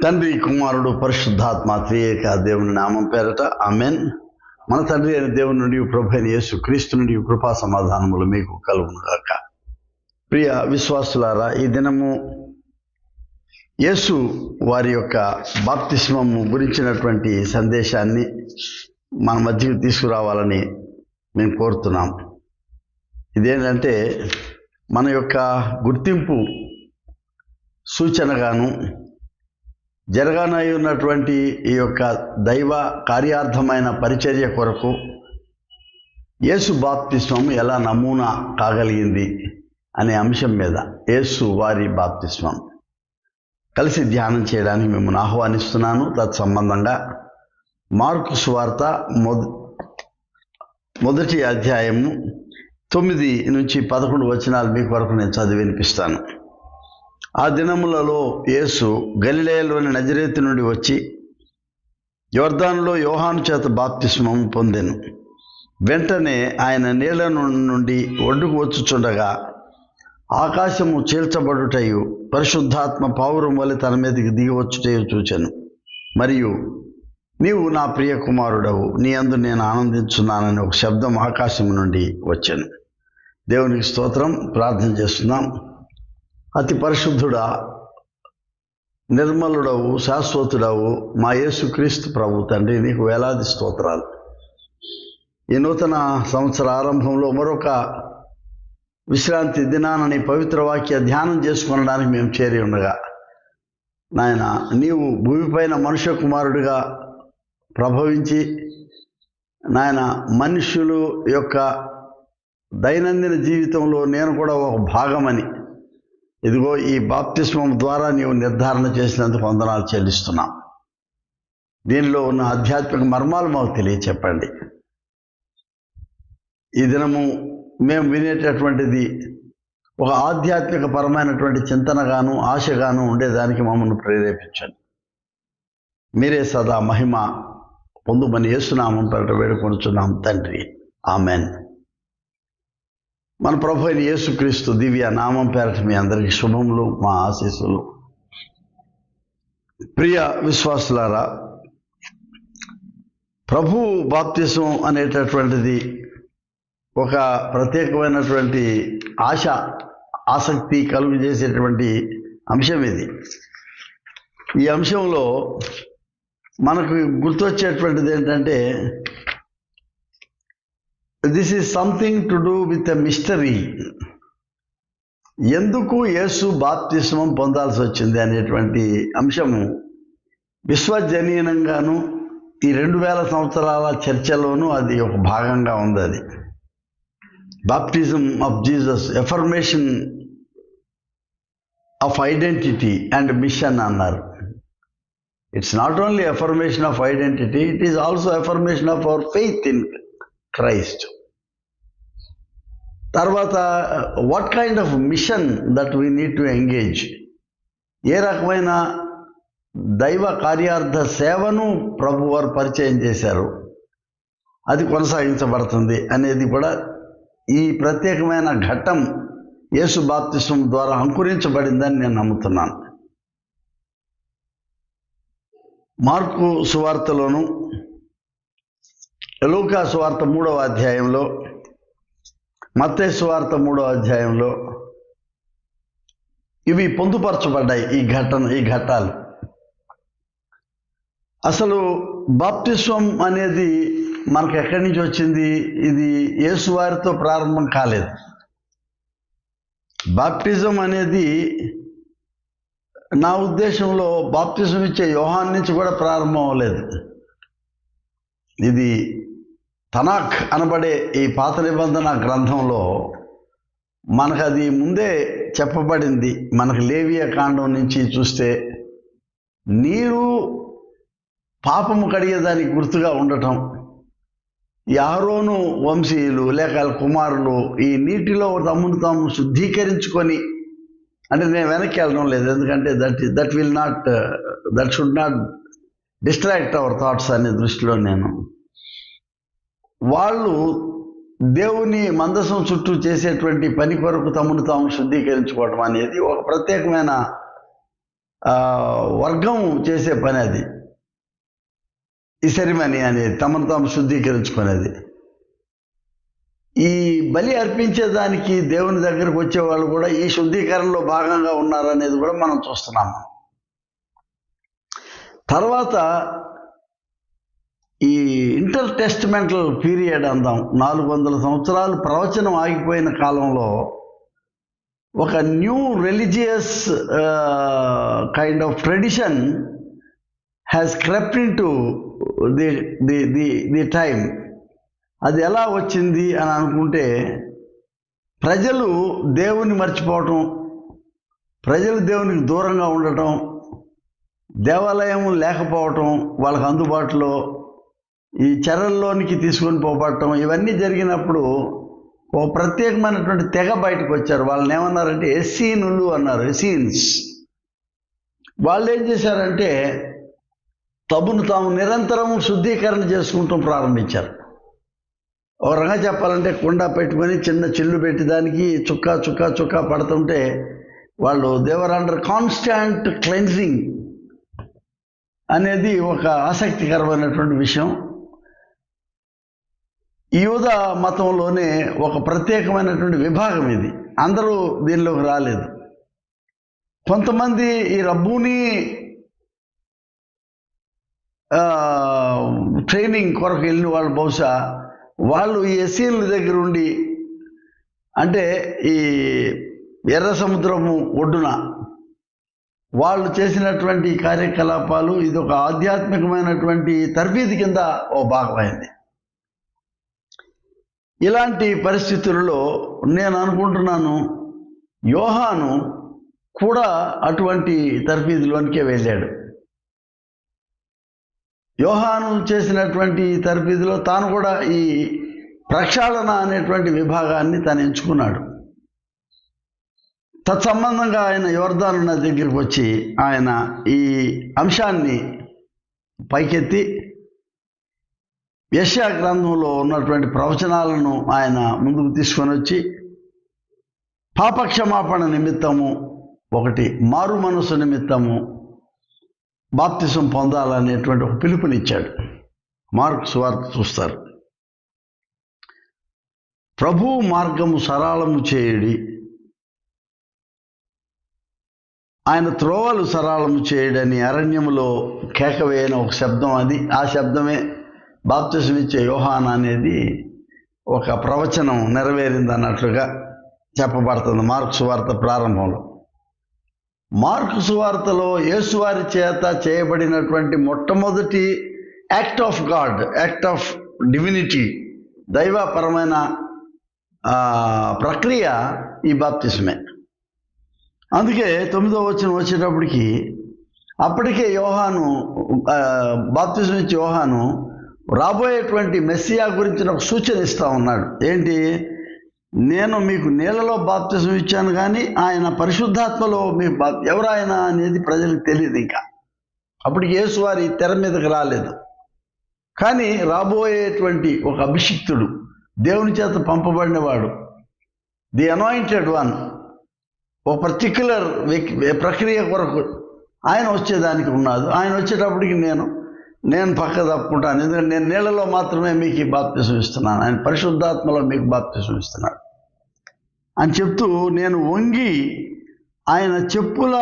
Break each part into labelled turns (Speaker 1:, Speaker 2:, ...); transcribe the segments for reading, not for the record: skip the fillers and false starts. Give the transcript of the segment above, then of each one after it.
Speaker 1: తండ్రి, కుమారుడు, పరిశుద్ధాత్మ త్రియేక దేవుని నామం పేరట ఆమెన్. మన తండ్రి అయిన దేవుని నుండి, ప్రభు అయిన యేసు క్రీస్తు నుండి కృపా సమాధానములు మీకు కలుగును గాక. ప్రియ విశ్వాసులారా, ఈ దినము యేసు వారి యొక్క బాప్తిస్మము గురించినటువంటి సందేశాన్ని మన మధ్యకు తీసుకురావాలని మేము కోరుతున్నాం. ఇదేంటంటే మన యొక్క గుర్తింపు సూచనగాను జరగనై ఉన్నటువంటి ఈ యొక్క దైవ కార్యార్థమైన పరిచర్య కొరకు యేసు బాప్తిస్మం ఎలా నమూనా కాగలిగింది అనే అంశం మీద యేసు వారి బాప్తిస్మం కలిసి ధ్యానం చేయడానికి మిమ్మల్ని ఆహ్వానిస్తున్నాను. తత్సంబంధంగా మార్కు సువార్త మొదటి అధ్యాయము 9 నుంచి 11 వచనాలు మీ కొరకు నేను చదివి వినిపిస్తాను. ఆ దినములలో యేసు గలిలయలోని నజరేతు నుండి వచ్చి యోర్దానులో యోహాను చేత బాప్తిస్మము పొందెను. వెంటనే ఆయన నీళ్ల నుండి ఒడ్డుకు వచ్చుచుండగా ఆకాశము చీల్చబడుటయు పరిశుద్ధాత్మ పావురం వలె తన మీదకి దిగివచ్చుటయు చూచెను. మరియు నీవు నా ప్రియ కుమారుడవు, నీ అందు నేను ఆనందించున్నానని ఒక శబ్దం ఆకాశం నుండి వచ్చెను. దేవునికి స్తోత్రం. ప్రార్థన చేస్తున్నాం. అతి పరిశుద్ధుడా, నిర్మలుడవు, శాశ్వతుడవు మా యేసుక్రీస్తు ప్రభు తండ్రి, నీకు వేలాది స్తోత్రాలు. ఈ నూతన సంవత్సర ఆరంభంలో మరొక విశ్రాంతి దినానని పవిత్ర వాక్య ధ్యానం చేసుకొనడానికి మేము చేరి ఉండగా, నాయన నీవు భూమిపైన మనుష్య కుమారుడిగా ప్రభవించి నాయన మనుష్యులు యొక్క దైనందిన జీవితంలో నేను కూడా ఒక భాగమని ఇదిగో ఈ బాప్తిస్మం ద్వారా నీవు నిర్ధారణ చేసినందుకు వందనాలు చెల్లిస్తున్నాం. దీనిలో ఉన్న ఆధ్యాత్మిక మర్మాలు మాకు తెలియచెప్పండి. ఈ దినము మేము వినేటటువంటిది ఒక ఆధ్యాత్మిక పరమైనటువంటి చింతనగాను ఆశగాను ఉండేదానికి మమ్మల్ని ప్రేరేపించండి. మీరే సదా మహిమ పొందుమని యేసునామం పేరట వేడుకొనుచున్నాం తండ్రి, ఆమెన్. మన ప్రభు అయిన యేసుక్రీస్తు దివ్య నామం పేరట మీ అందరికీ శుభములు, మా ఆశీస్సులు. ప్రియ విశ్వాసులారా, ప్రభు బాప్తిసం అనేటటువంటిది ఒక ప్రత్యేకమైనటువంటి ఆసక్తి కలుగు చేసేటువంటి అంశం ఇది. ఈ అంశంలో మనకు గుర్తొచ్చేటువంటిది ఏంటంటే, this is something to do with a mystery. ఎందుకు యేసు బాప్తిస్మం పొందాల్సి వచ్చింది అనేటువంటి అంశము విశ్వజనీయంగాను ఈ 2000 సంవత్సరాల చర్చలోనూ అది ఒక భాగంగా ఉంది. అది baptism of Jesus, affirmation of identity and mission అన్నారు. It's not only affirmation of identity, it is also affirmation of our faith in Christ. తర్వాత what kind of mission that we need to engage, ఏ రకమైన దైవ కార్యార్థ సేవను ప్రభు వారు పరిచయం చేశారు, అది కొనసాగించబడుతుంది అనేది కూడా ఈ ప్రత్యేకమైన ఘట్టం యేసు బాప్తిస్మం ద్వారా అంకురించబడిందని నేను నమ్ముతున్నాను. మార్కు సువార్తలోను లూకా సువార్త 3వ అధ్యాయంలో, మత్తయి సువార్త 3వ అధ్యాయంలో ఇవి పొందుపరచబడ్డాయి. ఈ ఘట్టాలు అసలు బాప్తిస్మం అనేది మనకు ఎక్కడి నుంచి వచ్చింది? ఇది యేసు వారితో ప్రారంభం కాలేదు. బాప్టిజం అనేది నా ఉద్దేశంలో బాప్తిజం ఇచ్చే యోహాను నుంచి కూడా ప్రారంభం అవ్వలేదు. ఇది తనాక్ అనబడే ఈ పాత నిబంధన గ్రంథంలో మనకు అది ముందే చెప్పబడింది. మనకు లేవియ కాండం నుంచి చూస్తే నీరు పాపము కడిగేదానికి గుర్తుగా ఉండటం, ఈ అహరోను వంశీయులు లేక కుమారులు ఈ నీటిలో తమను తాము శుద్ధీకరించుకొని, అంటే నేను వెనక్కి వెళ్ళడం లేదు, ఎందుకంటే that should not distract our thoughts అనే దృష్టిలో వాళ్ళు దేవుని మందసం చుట్టూ చేసేటువంటి పని కొరకు తమను తాము శుద్ధీకరించుకోవటం అనేది ఒక ప్రత్యేకమైన వర్గం చేసే పని అది, ఈ సెరిమనీ అనేది, తమను తాము శుద్ధీకరించుకునేది. ఈ బలి అర్పించేదానికి దేవుని దగ్గరకు వచ్చేవాళ్ళు కూడా ఈ శుద్ధీకరణలో భాగంగా ఉన్నారనేది కూడా మనం చూస్తున్నాము. తర్వాత ఈ ఇంటర్ టెస్టిమెంటల్ పీరియడ్ అందాం, 400 సంవత్సరాలు ప్రవచనం ఆగిపోయిన కాలంలో ఒక new religious kind of tradition has crept in to the time. అది ఎలా వచ్చింది అని అనుకుంటే, ప్రజలు దేవుని మర్చిపోవటం, ప్రజలు దేవునికి దూరంగా ఉండటం, దేవాలయం లేకపోవటం వాళ్ళకు అందుబాటులో, ఈ చెరల్లోనికి తీసుకొని పోబడటం, ఇవన్నీ జరిగినప్పుడు ఓ ప్రత్యేకమైనటువంటి తెగ బయటకు వచ్చారు. వాళ్ళని ఏమన్నారంటే ఎస్సీనులు అన్నారు, ఎస్సీన్స్. వాళ్ళు ఏం చేశారంటే తమను తాము నిరంతరం శుద్ధీకరణ చేసుకుంటూ ప్రారంభించారు. ఒక రకంగా చెప్పాలంటే కుండ పెట్టుకొని చిన్న చిల్లు పెట్టి దానికి చుక్క చుక్క చుక్క పడుతుంటే వాళ్ళు దేవర్ అండర్ కాన్స్టాంట్ క్లెన్జింగ్ అనేది ఒక ఆసక్తికరమైనటువంటి విషయం. యూద మతంలోనే ఒక ప్రత్యేకమైనటువంటి విభాగం ఇది. అందరూ దీనిలోకి రాలేదు. కొంతమంది ఈ రబ్బూని ట్రైనింగ్ కొరకు వెళ్ళిన వాళ్ళు బహుశా వాళ్ళు ఈ ఎస్సీల దగ్గర ఉండి, అంటే ఈ ఎర్ర సముద్రము ఒడ్డున వాళ్ళు చేసినటువంటి కార్యకలాపాలు ఇది ఒక ఆధ్యాత్మికమైనటువంటి తర్బీదు కింద ఓ భాగమైంది. ఇలాంటి పరిస్థితుల్లో నేను అనుకుంటున్నాను యోహాను కూడా అటువంటి తర్బీదులోనికే వెళ్ళాడు. యోహాను చేసినటువంటి తర్బీదులో తాను కూడా ఈ ప్రక్షాళన అనేటువంటి విభాగాన్ని తను ఎంచుకున్నాడు. తత్సంబంధంగా ఆయన యోర్దాను నది దగ్గరికి వచ్చి ఆయన ఈ అంశాన్ని పైకెత్తి యెషయా గ్రంథంలో ఉన్నటువంటి ప్రవచనాలను ఆయన ముందుకు తీసుకొని వచ్చి పాపక్షమాపణ నిమిత్తము ఒకటి, మారు మనసు నిమిత్తము బాప్తిసం పొందాలనేటువంటి ఒక పిలుపునిచ్చాడు. మార్కు సువార్త చూస్తారు. ప్రభువు మార్గము సరళము చేయుడి, ఆయన త్రోవలు సరళము చేయడని అరణ్యములో కేకవేయని ఒక శబ్దం, అది ఆ శబ్దమే బాప్తిసం ఇచ్చే యోహాను అనేది ఒక ప్రవచనం నెరవేరింది అన్నట్లుగా చెప్పబడుతుంది మార్కు సువార్త ప్రారంభంలో. మార్కు సువార్తలో యేసువారి చేత చేయబడినటువంటి మొట్టమొదటి act of God, act of divinity, దైవపరమైన ప్రక్రియ ఈ బాప్తిసమే. అందుకే 9వ వచనం వచ్చేటప్పటికి అప్పటికే యోహాను బాప్తిసం ఇచ్చే యోహాను రాబోయేటువంటి మెస్సియా గురించిన ఒక సూచన ఇస్తూ ఉన్నాడు. ఏంటి? నేను మీకు నీళ్ళలో బాప్తిసం ఇచ్చాను, కానీ ఆయన పరిశుద్ధాత్మలో మీకు ఎవరు ఆయన అనేది ప్రజలకు తెలియదు. ఇంకా అప్పటికి యేసువారి తెర మీదకి రాలేదు. కానీ రాబోయేటువంటి ఒక అభిషిక్తుడు, దేవుని చేత పంపబడినవాడు, ది అనాయింటెడ్ వన్, ఒక పర్టిక్యులర్ ప్రక్రియ కొరకు ఆయన వచ్చేదానికి ఉన్నాడు. ఆయన వచ్చేటప్పటికి నేను పక్క తప్పుకుంటాను, ఎందుకంటే నేను నీళ్ళలో మాత్రమే మీకు ఈ బాప్తిసం ఇస్తున్నాను, ఆయన పరిశుద్ధాత్మలో మీకు బాప్తిసం ఇస్తున్నాడు అని చెప్తూ, నేను వంగి ఆయన చెప్పుల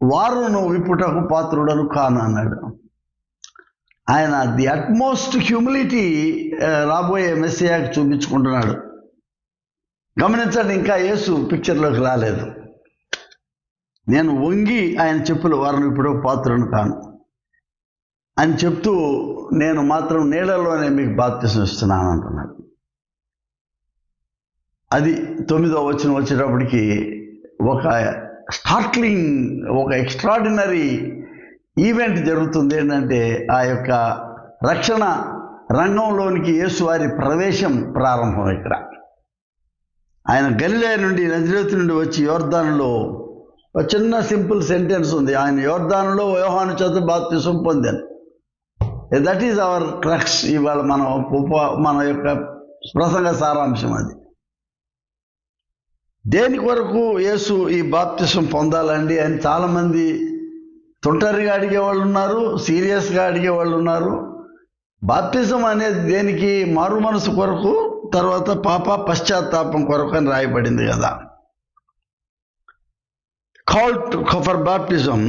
Speaker 1: వారును విప్పుటకు పాత్రుడను కాను అన్నాడు. ఆయన ది అట్మోస్ట్ హ్యూమిలిటీ రాబోయే మెస్సియాకి చూపించుకుంటున్నాడు. గమనించండి, ఇంకా యేసు పిక్చర్లోకి రాలేదు. నేను వంగి ఆయన చెప్పుల వారును విప్పుటకు పాత్రుడను కాను అని చెప్తూ, నేను మాత్రం నీళ్ళలోనే మీకు బాప్తిసం ఇస్తున్నాను అంటున్నాడు. అది 9వ వచనం వచ్చేటప్పటికి ఒక స్టార్ట్లింగ్, ఒక ఎక్స్ట్రాడినరీ ఈవెంట్ జరుగుతుంది. ఏంటంటే ఆ యొక్క రక్షణ రంగంలోనికి యేసువారి ప్రవేశం ప్రారంభం. ఇక్కడ ఆయన గలిలయ నుండి, నజరేతు నుండి వచ్చి యోర్దానులో ఒక చిన్న సింపుల్ సెంటెన్స్ ఉంది, ఆయన యోర్దానులో యోహాను చేత బాప్తిసం పొందాను. That is our crux. ఇవాళ మన యొక్క ప్రసంగ సారాంశం అది. దేని కొరకు యేసు ఈ బాప్తిసం పొందాలండి అని చాలామంది తొంటరిగా అడిగేవాళ్ళు ఉన్నారు, సీరియస్గా అడిగేవాళ్ళు ఉన్నారు. బాప్తిజం అనేది దేనికి? మారు మనసు కొరకు, తర్వాత పాప పశ్చాత్తాపం కొరకు అని రాయబడింది కదా. Call for baptism.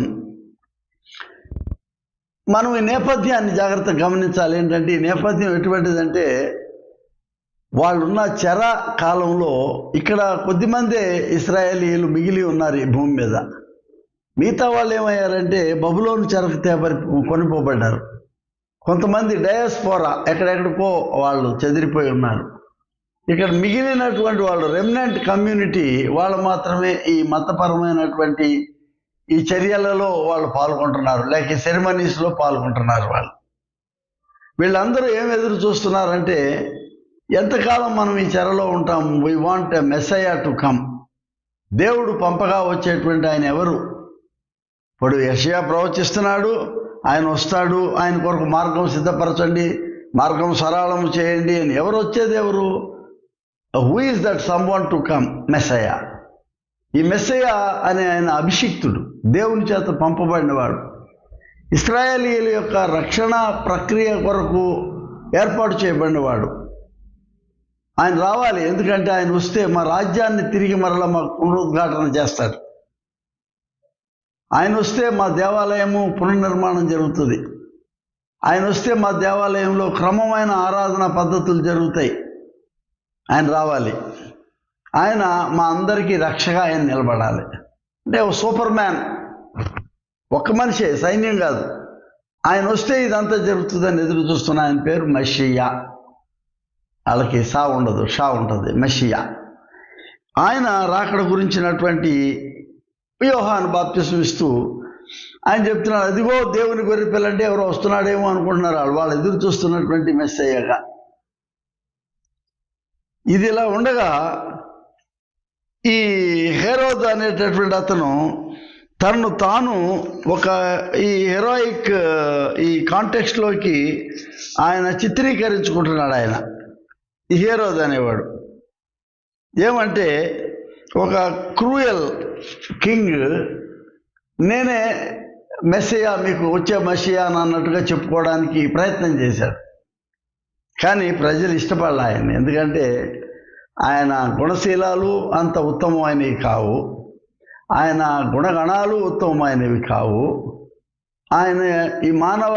Speaker 1: మనం ఈ నేపథ్యాన్ని జాగ్రత్తగా గమనించాలి. ఏంటంటే ఈ నేపథ్యం ఎటువంటిదంటే, వాళ్ళున్న చెర కాలంలో ఇక్కడ కొద్దిమందే ఇశ్రాయేలీయులు మిగిలి ఉన్నారు ఈ భూమి మీద. మిగతా వాళ్ళు ఏమయ్యారంటే బబులోను చెరకు కొనిపోబడ్డారు. కొంతమంది డయాస్పోరా ఎక్కడెక్కడికో వాళ్ళు చెదిరిపోయి ఉన్నారు. ఇక్కడ మిగిలినటువంటి వాళ్ళు రెమినెంట్ కమ్యూనిటీ వాళ్ళు మాత్రమే ఈ మతపరమైనటువంటి ఈ చర్యలలో వాళ్ళు పాల్గొంటున్నారు, లేక ఈ సెరమనీస్లో పాల్గొంటున్నారు. వీళ్ళందరూ ఏం ఎదురు చూస్తున్నారంటే, ఎంతకాలం మనం ఈ చెరలో ఉంటాం? We want a Messiah to come. దేవుడు పంపగా వచ్చేటువంటి ఆయన ఎవరు? ఇప్పుడు యెషయా ప్రవచిస్తున్నాడు, ఆయన వస్తాడు, ఆయన కొరకు మార్గం సిద్ధపరచండి, మార్గం సరళం చేయండి అని. ఎవరు వచ్చేది? ఎవరు? Who is that someone to come? Messiah. ఈ మెస్సయా అనే ఆయన అభిషిక్తుడు, దేవుని చేత పంపబడినవాడు, ఇశ్రాయేలీయుల యొక్క రక్షణ ప్రక్రియ కొరకు ఏర్పాటు చేయబడినవాడు. ఆయన రావాలి. ఎందుకంటే ఆయన వస్తే మా రాజ్యాన్ని తిరిగి మరలా మాకు పునరుద్ఘాటన చేస్తాడు. ఆయన వస్తే మా దేవాలయము పునర్నిర్మాణం జరుగుతుంది. ఆయన వస్తే మా దేవాలయంలో క్రమమైన ఆరాధన పద్ధతులు జరుగుతాయి. ఆయన రావాలి. ఆయన మా అందరికీ రక్షగా ఆయన నిలబడాలి. అంటే ఒక సూపర్ మ్యాన్, ఒక్క మనిషే, సైన్యం కాదు. ఆయన వస్తే ఇదంతా జరుగుతుందని ఎదురు చూస్తున్న ఆయన పేరు మెస్సియా. వాళ్ళకి సా ఉండదు, షా ఉంటుంది, మెస్సియా. ఆయన రాకడ గురించినటువంటి యోహాను బాప్తిసం ఇస్తూ ఆయన చెప్తున్నాడు, అదిగో దేవుని గొర్రె పిల్ల, అంటే ఎవరో వస్తున్నాడేమో అనుకుంటున్నారు వాళ్ళు ఎదురు చూస్తున్నటువంటి మెస్సయ్యగా. ఇది ఇలా ఉండగా ఈ హెరోద్ అనేటటువంటి అతను తనను తాను ఒక ఈ హెరోయిక్ ఈ కాంటెక్స్ట్లోకి ఆయన చిత్రీకరించుకుంటున్నాడు. ఆయన ఈ హెరోద్ అనేవాడు ఏమంటే ఒక క్రూయల్ కింగ్, నేనే మెస్సియా, మీకు వచ్చే మెస్సియా అని అన్నట్టుగా చెప్పుకోవడానికి ప్రయత్నం చేశాడు. కానీ ప్రజలు ఇష్టపడాలి ఆయన. ఎందుకంటే ఆయన గుణశీలాలు అంత ఉత్తమమైనవి కావు, ఆయన గుణగణాలు ఉత్తమమైనవి కావు. ఆయన ఈ మానవ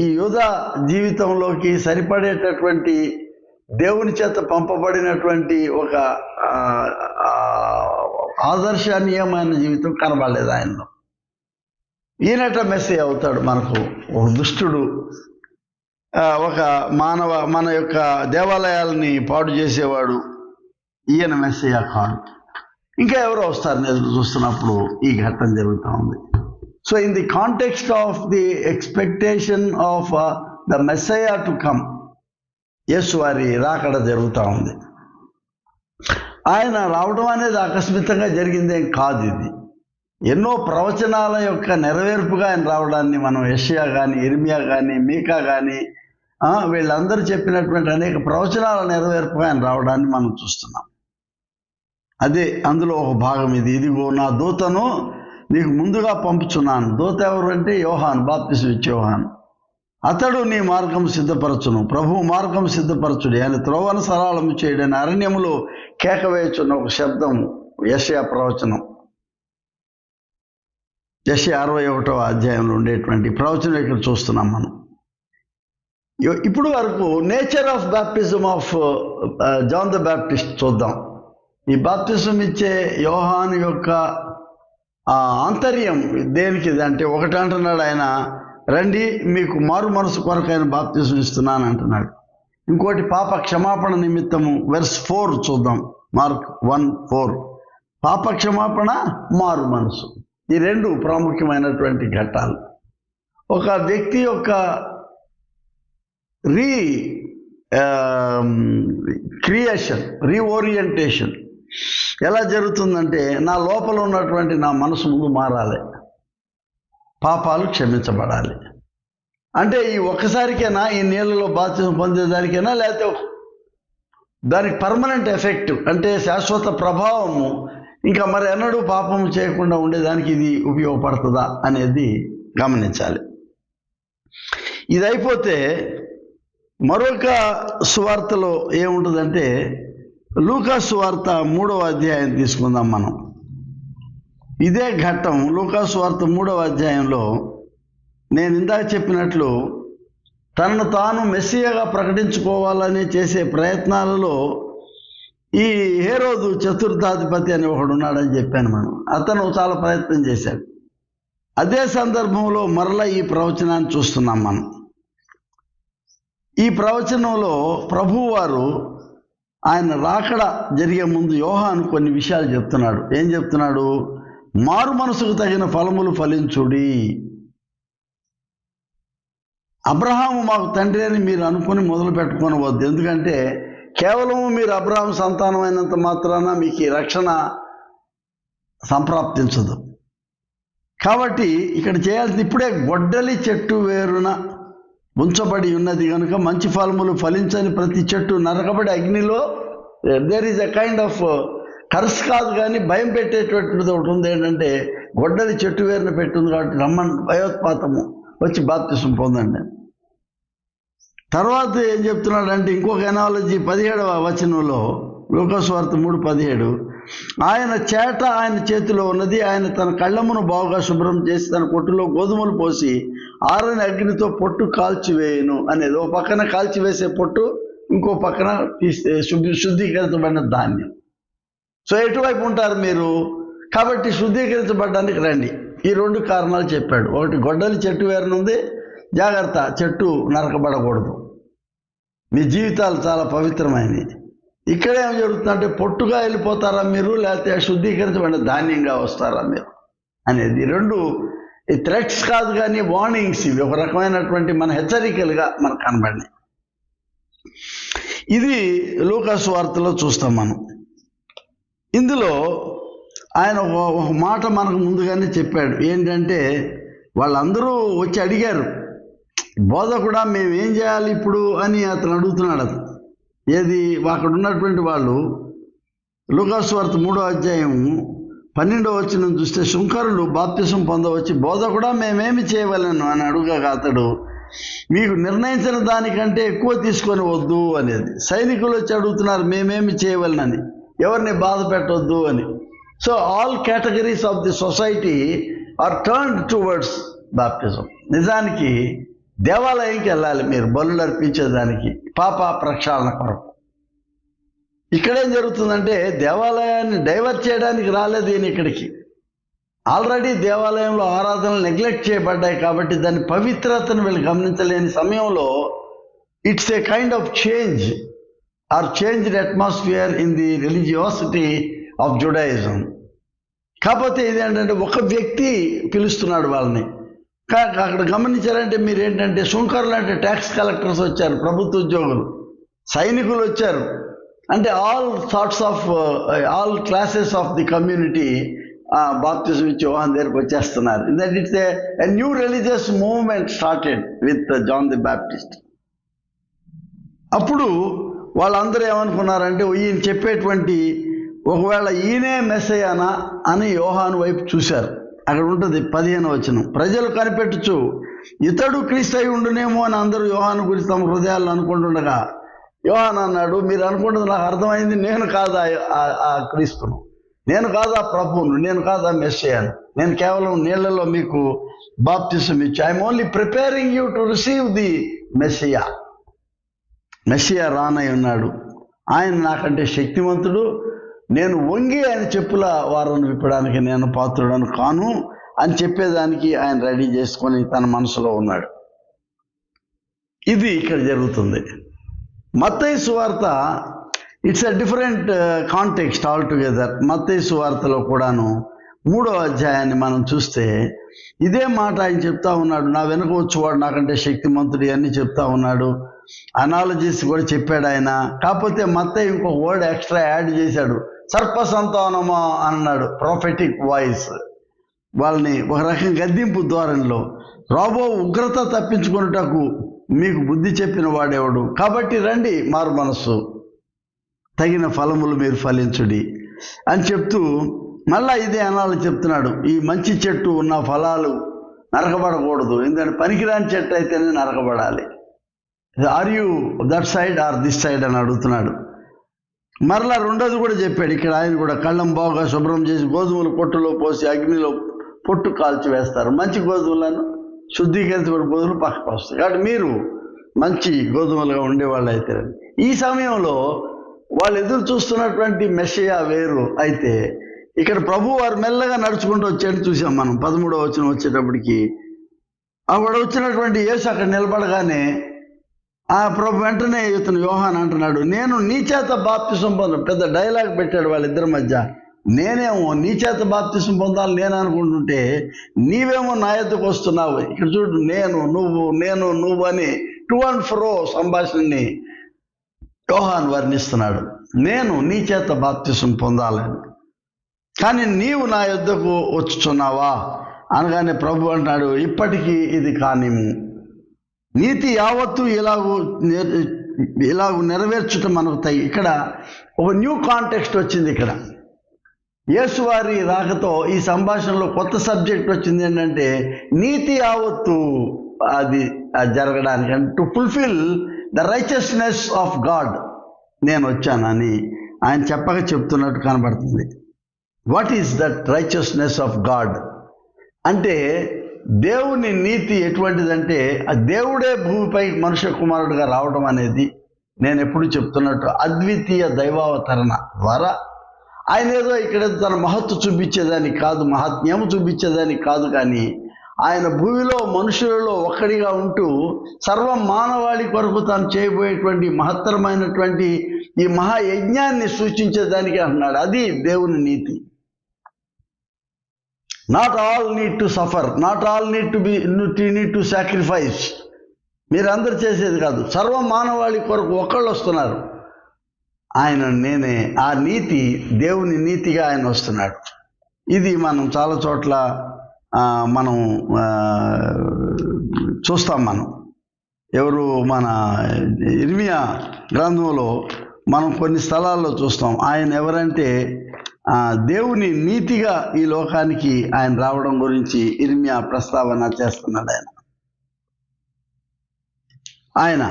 Speaker 1: ఈ యూదా జీవితంలోకి సరిపడేటటువంటి దేవుని చేత పంపబడినటువంటి ఒక ఆదర్శనీయమైన జీవితం కనబడలేదు ఆయనలో. ఈయనట మెస్సీ అవుతాడు మనకు. ఒక దుష్టుడు, ఒక మన యొక్క దేవాలయాలని పాడు చేసేవాడు. ఈయన మెస్సీయా కాదు. ఇంకా ఎవరో వస్తారని ఎదురు చూస్తున్నప్పుడు ఈ ఘట్టం జరుగుతూ ఉంది. So in the context of the expectation of the Messiah to come, యేసు వారి రాకడ జరుగుతూ ఉంది. ఆయన రావడం అనేది ఆకస్మికంగా జరిగిందేం కాదు. ఇది ఎన్నో ప్రవచనాల యొక్క నెరవేర్పుగా ఆయన రావడాన్ని మనం యెషయా కానీ, ఇర్మియా కానీ, మీకా కానీ వీళ్ళందరూ చెప్పినటువంటి అనేక ప్రవచనాల నెరవేర్పుగా ఆయన రావడాన్ని మనం చూస్తున్నాం. అదే అందులో ఒక భాగం ఇది. ఇదిగో నా దూతను నీకు ముందుగా పంపుచున్నాను. దూత ఎవరు అంటే యోహాను, బాప్తిసం ఇచ్చే యోహాను. అతడు నీ మార్గం సిద్ధపరచును, ప్రభు మార్గం సిద్ధపరచుడు, ఆయన త్రోవను సరళము చేయడని అరణ్యములో కేకవేయుచున్న ఒక శబ్దం. యెషయా ప్రవచనం, యెషయా 61వ అధ్యాయంలో ఉండేటువంటి ప్రవచనం ఇక్కడ చూస్తున్నాం మనం. ఇప్పుడు వరకు nature of baptism of John the Baptist చూద్దాం. ఈ బాప్టిజం ఇచ్చే యోహాను యొక్క ఆంతర్యం దేనికి అంటే, ఒకటి అంటున్నాడు ఆయన, రండి మీకు మారు మనసు కొరకు ఆయన బాప్తిసం ఇస్తున్నాను అంటున్నాడు. ఇంకోటి పాప క్షమాపణ నిమిత్తము, వెర్స్ 4 చూద్దాం, మార్క్ 1:4. పాప క్షమాపణ, మారు మనసు, ఈ రెండు ప్రాముఖ్యమైనటువంటి ఘట్టాలు. ఒక వ్యక్తి యొక్క రీఓరియంటేషన్ ఎలా జరుగుతుందంటే, నా లోపల ఉన్నటువంటి నా మనసు ముందు మారాలి, పాపాలు క్షమించబడాలి. అంటే ఈ ఒక్కసారికైనా ఈ నీళ్ళలో బాప్తిసం పొందేదానికైనా, లేకపోతే దానికి పర్మనెంట్ ఎఫెక్ట్ అంటే శాశ్వత ప్రభావము, ఇంకా మరి ఎన్నడూ పాపం చేయకుండా ఉండేదానికి ఇది ఉపయోగపడుతుందా అనేది గమనించాలి. ఇది అయిపోతే మరొక సువార్తలో ఏముంటుందంటే లూకా సువార్త 3వ అధ్యాయం తీసుకుందాం మనం. ఇదే ఘట్టం లూకా సువార్త 3వ అధ్యాయంలో నేను ఇందాక చెప్పినట్లు తనను తాను మెస్సియాగా ప్రకటించుకోవాలని చేసే ప్రయత్నాలలో ఈ హేరోదు చతుర్థాధిపతి అని ఒకడు ఉన్నాడని చెప్పాను మనం. అతను చాలా ప్రయత్నం చేశాడు. అదే సందర్భంలో మరలా ఈ ప్రవచనాన్ని చూస్తున్నాం మనం. ఈ ప్రవచనంలో ప్రభువారు ఆయన రాకడ జరిగే ముందు యోహాను కొన్ని విషయాలు చెప్తున్నాడు. ఏం చెప్తున్నాడు? మారు మనసుకు తగిన ఫలములు ఫలించుడి. అబ్రహాము మాకు తండ్రి అని మీరు అనుకుని మొదలు పెట్టుకోనవద్దు. ఎందుకంటే కేవలం మీరు అబ్రహాం సంతానమైనంత మాత్రాన మీకు ఈ రక్షణ సంప్రాప్తించదు. కాబట్టి ఇక్కడ చేయాల్సింది ఇప్పుడే గొడ్డలి చెట్టు వేరున ఉంచబడి ఉన్నది కనుక మంచి ఫలములు ఫలించని ప్రతి చెట్టు నరకబడి అగ్నిలో there is a kind of curse కాదు కానీ భయం పెట్టేటువంటిది ఒకటి ఉంది. ఏంటంటే గొడ్డలి చెట్టు వేరున పెట్టింది కాబట్టి రమ్మని భయోత్పాతము వచ్చి బాప్తిసం పొందండి. తర్వాత ఏం చెప్తున్నాడంటే ఇంకొక ఎనాలజీ 17వ వచనంలో లూకా సువార్త 3:17 ఆయన చేట ఆయన చేతిలో ఉన్నది, ఆయన తన కళ్ళమును బాగుగా శుభ్రం చేసి తన పొట్టులో గోధుమలు పోసి ఆరని అగ్నితో పొట్టు కాల్చివేయను అనేది. ఓ పక్కన కాల్చివేసే పొట్టు, ఇంకో పక్కన శుద్ధీకరించబడిన ధాన్యం. సో ఎటువైపు ఉంటారు మీరు? కాబట్టి శుద్ధీకరించబడడానికి రండి. ఈ 2 కారణాలు చెప్పాడు. ఒకటి, గొడ్డలి చెట్టు వేరనుంది, జాగ్రత్త చెట్టు నరకబడకూడదు. మీ జీవితాలు చాలా పవిత్రమైనవి. ఇక్కడేం జరుగుతుందంటే పొట్టుగా వెళ్ళిపోతారా మీరు, లేకపోతే శుద్ధీకరించబడిన ధాన్యంగా వస్తారా మీరు అనేది. 2 థ్రెట్స్ కాదు కానీ వార్నింగ్స్. ఇవి ఒక రకమైనటువంటి మన హెచ్చరికలుగా మనకు కనబడినాయి. ఇది లూకా సువార్తలో చూస్తాం మనం. ఇందులో ఆయన ఒక మాట మనకు ముందుగానే చెప్పాడు. ఏంటంటే వాళ్ళందరూ వచ్చి అడిగారు, బోధకుడా మేము ఏం చేయాలి ఇప్పుడు అని అతను అడుగుతున్నాడు. అతను ఏది అక్కడ ఉన్నటువంటి వాళ్ళు లూకా సువార్త 3వ అధ్యాయం 12వ వచనం చూస్తే శుంకరులు బాప్తిసం పొందవచ్చి బోధకుడా మేమేమి చేయవలను అని అడుగగా అతడు మీకు నిర్ణయించిన దానికంటే ఎక్కువ తీసుకొని వద్దు అనేది. సైనికులు వచ్చి అడుగుతున్నారు మేమేమి చేయవలనని, ఎవరిని బాధ పెట్టవద్దు అని. So all categories of the society are turned towards baptism. నిజానికి దేవాలయంకి వెళ్ళాలి మీరు బలులు అర్పించేదానికి, పాప ప్రక్షాళన కొరకు. ఇక్కడేం జరుగుతుందంటే దేవాలయాన్ని డైవర్ట్ చేయడానికి రాలేదు ఈయన ఇక్కడికి. ఆల్రెడీ దేవాలయంలో ఆరాధనలు నెగ్లెక్ట్ చేయబడ్డాయి కాబట్టి దాని పవిత్రతను వీళ్ళు గమనించలేని సమయంలో it's a kind of change or changed atmosphere in the religiosity of Judaism. కాకపోతే ఇదేంటంటే ఒక వ్యక్తి పిలుస్తున్నాడు వాళ్ళని. అక్కడ గమనించారంటే మీరు ఏంటంటే శుంకరులు అంటే ట్యాక్స్ కలెక్టర్స్ వచ్చారు, ప్రభుత్వ ఉద్యోగులు, సైనికులు వచ్చారు. అంటే all classes of the community baptism ఇచ్చి యోహాన్ దగ్గరకు వచ్చేస్తున్నారు. That it's a new religious movement started with John the Baptist. అప్పుడు వాళ్ళందరూ ఏమనుకున్నారంటే ఈయన చెప్పేటువంటి ఒకవేళ ఈయనే మెస్సయ్యానా అని యోహాను వైపు చూశారు. అక్కడ ఉంటుంది 15వ వచనం. ప్రజలు కనిపెట్టుచు ఇతడు క్రీస్తు అయి ఉండునేమో అని అందరూ యోహాను గురించి తమ హృదయాల్లో అనుకుంటుండగా యోహాను అన్నాడు, మీరు అనుకుంటుంది నాకు అర్థమైంది, నేను కాదా ఆ క్రీస్తును, నేను కాదా ప్రభువును, నేను కాదా మెస్సయ్యాను, నేను కేవలం నీళ్లలో మీకు బాప్తిసం ఇచ్చి I'm only preparing you to receive the Messiah. Messiah రానై ఉన్నాడు, ఆయన నాకంటే శక్తివంతుడు, నేను వంగి ఆయన చెప్పుల వారను విప్పడానికి నేను పాత్రుడను కాను అని చెప్పేదానికి ఆయన రెడీ చేసుకొని తన మనసులో ఉన్నాడు. ఇది ఇక్కడ జరుగుతుంది. మత్తయి సువార్త it's a different context all together. మత్తయి సువార్తలో కూడాను 3వ అధ్యాయాన్ని మనం చూస్తే ఇదే మాట ఆయన చెప్తా ఉన్నాడు. నా వెనుక వచ్చేవాడు నాకంటే శక్తిమంతుడు అని చెప్తా ఉన్నాడు. అనాలజీస్ కూడా చెప్పాడు ఆయన. కాకపోతే మత్తయి ఇంకొక వర్డ్ ఎక్స్ట్రా యాడ్ చేశాడు, సర్ప సంతానమా అన్నాడు. Prophetic voice. వాళ్ళని ఒక రకం గద్దింపు ధోరణిలో, రాబో ఉగ్రత తప్పించుకున్నటకు మీకు బుద్ధి చెప్పిన వాడేవాడు, కాబట్టి రండి మారు మనస్సు తగిన ఫలములు మీరు ఫలించుడి అని చెప్తూ మళ్ళా ఇదే అనాలని చెప్తున్నాడు. ఈ మంచి చెట్టు ఉన్న ఫలాలు నరకబడకూడదు, ఎందుకంటే పనికిరాని చెట్టు అయితేనే నరకబడాలి. Are you that side or this side అని అడుగుతున్నాడు. మరలా రెండోది కూడా చెప్పాడు ఇక్కడ. ఆయన కూడా కళ్ళం బాగా శుభ్రం చేసి గోధుమలు పొట్టులో పోసి అగ్నిలో పొట్టు కాల్చి వేస్తారు. మంచి గోధుమలను శుద్ధీకరించబడిన గోధుమలు పక్కకు వస్తాయి. కాబట్టి మీరు మంచి గోధుమలుగా ఉండేవాళ్ళు అయితే, ఈ సమయంలో వాళ్ళు ఎదురు చూస్తున్నటువంటి మెస్సయా వేరు. అయితే ఇక్కడ ప్రభు వారు మెల్లగా నడుచుకుంటూ వచ్చాడు చూసాం మనం. 13వ వచనం వచ్చేటప్పటికి అప్పుడు వచ్చినటువంటి యేసు అక్కడ నిలబడగానే ఆ ప్రభు వెంటనే ఇతను యోహాన్ అంటున్నాడు, నేను నీ చేత బాప్తిసం పొందాను. పెద్ద డైలాగ్ పెట్టాడు వాళ్ళిద్దరి మధ్య. నేనేమో నీ చేత బాప్తిసం పొందాలి నేను అనుకుంటుంటే నీవేమో నా ఎద్దకు వస్తున్నావు. ఇక్కడ చూడు, నేను నువ్వు అని టు అండ్ ఫ్రో సంభాషణని యోహాన్ వర్ణిస్తున్నాడు. నేను నీ చేత బాప్తిసం పొందాలని, కానీ నీవు నా యొద్దకు వచ్చుచున్నావా అనగానే ప్రభు అంటున్నాడు, ఇప్పటికీ ఇది కానిము. నీతి యావత్తు ఇలాగూ నెరవేర్చటం మనకు ఇక్కడ ఒక న్యూ కాంటెక్స్ట్ వచ్చింది. ఇక్కడ యేసువారి రాకతో ఈ సంభాషణలో కొత్త సబ్జెక్ట్ వచ్చింది. ఏంటంటే నీతి యావత్తు అది జరగడానికి, అంటే to fulfil the righteousness of God నేను వచ్చానని ఆయన చెప్పక చెప్తున్నట్టు కనబడుతుంది. What is that righteousness of God అంటే, దేవుని నీతి ఎటువంటిదంటే ఆ దేవుడే భూమిపై మనుష్య కుమారుడిగా రావడం అనేది నేను ఎప్పుడు చెప్తున్నట్టు అద్వితీయ దైవావతరణ ద్వారా ఆయన ఏదో ఇక్కడ తన మహత్తు చూపించేదానికి కాదు, మహాత్మ్యము చూపించేదానికి కాదు, కానీ ఆయన భూమిలో మనుషులలో ఒక్కడిగా ఉంటూ సర్వ మానవాళి కొరకు తాను చేయబోయేటువంటి మహత్తరమైనటువంటి ఈ మహాయజ్ఞాన్ని సూచించేదానికి అంటున్నాడు. అది దేవుని నీతి. Not all need to suffer, not all need to sacrifice. మీరందరూ చేసేది కాదు, సర్వ మానవాళి కొరకు ఒకళ్ళు వస్తున్నారు. నేనే ఆ నీతి, దేవుని నీతిగా ఆయన వస్తున్నాడు. ఇది మనం చాలా చోట్ల మనం చూస్తాం. మన ఇర్మియా గ్రంథంలో మనం కొన్ని స్థలాల్లో చూస్తాం. ఆయన ఎవరంటే దేవుని నీతిగా ఈ లోకానికి ఆయన రావడం గురించి ఇర్మియా ప్రస్తావన చేస్తున్నాడు. ఆయన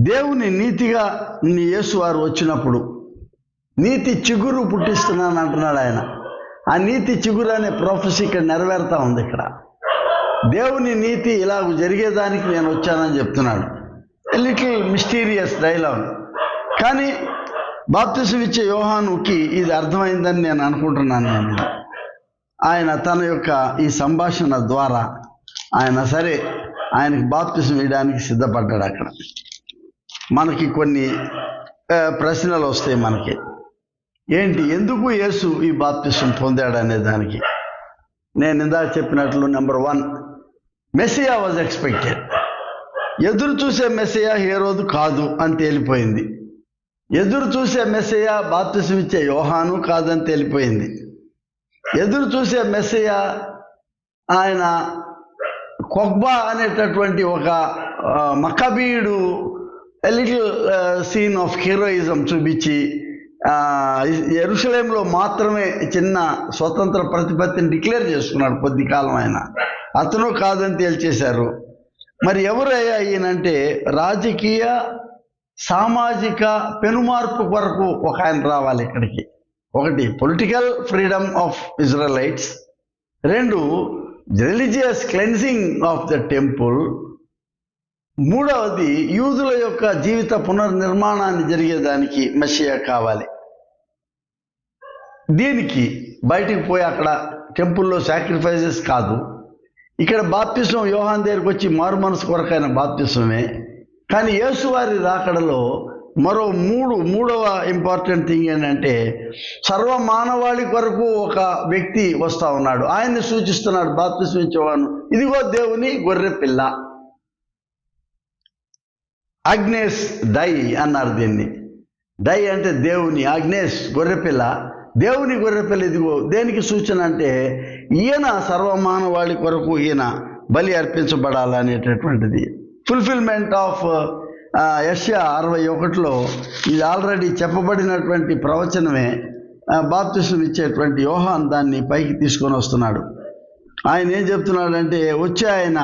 Speaker 1: దేవుని నీతిగా యేసువారు వచ్చినప్పుడు నీతి చిగురు పుట్టిస్తున్నాను అంటున్నాడు ఆయన. ఆ నీతి చిగురు అనే ప్రొఫెసీ ఇక్కడ నెరవేరుతా ఉంది. ఇక్కడ దేవుని నీతి ఇలాగ జరిగేదానికి నేను వచ్చానని చెప్తున్నాడు. లిటిల్ మిస్టీరియస్ డైలాగ్, కానీ బాప్తిసం ఇచ్చే యోహానుకి ఇది అర్థమైందని నేను అనుకుంటున్నాను. ఆయన తన యొక్క ఈ సంభాషణ ద్వారా ఆయనకి బాప్తిసం ఇవ్వడానికి సిద్ధపడ్డాడు. అక్కడ మనకి కొన్ని ప్రశ్నలు వస్తాయి. మనకి ఏంటి, ఎందుకు యేసు ఈ బాప్తిసం పొందాడు అనే దానికి నేను ఇందాక చెప్పినట్లు నెంబర్ 1, మెస్సియా వాజ్ ఎక్స్పెక్టెడ్. ఎదురు చూసే మెస్సియా హేరోదు కాదు అని తేలిపోయింది. ఎదురు చూసే మెస్సియా బాప్తిసం ఇచ్చే యోహాను కాదని తేలిపోయింది. ఎదురు చూసే మెస్సియా ఆయన కొగ్బా అనేటటువంటి ఒక మక్కబీయుడు లిటిల్ సీన్ ఆఫ్ హీరోయిజం చూపించి యెరూషలేంలో మాత్రమే చిన్న స్వతంత్ర ప్రతిపత్తిని డిక్లేర్ చేసుకున్నాడు కొద్ది కాలం. అతను కాదని తేల్చేశారు. మరి ఎవరయ్యా ఈయనంటే రాజకీయ సామాజిక పెనుమార్పు కొరకు ఒక ఆయన రావాలి ఇక్కడికి. ఒకటి political freedom of Israelites, 2 religious cleansing of the temple, 3వది యూదుల యొక్క జీవిత పునర్నిర్మాణాన్ని జరిగేదానికి మెస్సియా కావాలి. దీనికి బయటికి పోయి అక్కడ టెంపుల్లో సాక్రిఫైజెస్ కాదు. ఇక్కడ బాప్తిసం యోహాన్ దగ్గరికి వచ్చి మారు మనసు కొరకైన బాప్తిసమే. కానీ యేసువారి రాకడలో మూడవ ఇంపార్టెంట్ థింగ్ ఏంటంటే సర్వ మానవాళి కొరకు ఒక వ్యక్తి వస్తూ ఉన్నాడు. ఆయన్ని సూచిస్తున్నాడు బాప్తిసం ఇచ్చేవాడు. ఇదిగో దేవుని గొర్రె పిల్ల, అగ్నేస్ డై అన్నారు దీన్ని. డై అంటే దేవుని, అగ్నేస్ గొర్రెపిల్ల, దేవుని గొర్రెపిల్ల. ఇదిగో దేనికి సూచన అంటే ఈయన సర్వమానవాళి కొరకు ఈయన బలి అర్పించబడాలనేటటువంటిది. ఫుల్ఫిల్మెంట్ ఆఫ్ యెషయా 61లో ఇది ఆల్రెడీ చెప్పబడినటువంటి ప్రవచనమే. బాప్తిసం ఇచ్చేటువంటి యోహాన్ దాన్ని పైకి తీసుకొని వస్తున్నాడు. ఆయన ఏం చెప్తున్నాడంటే, వచ్చి ఆయన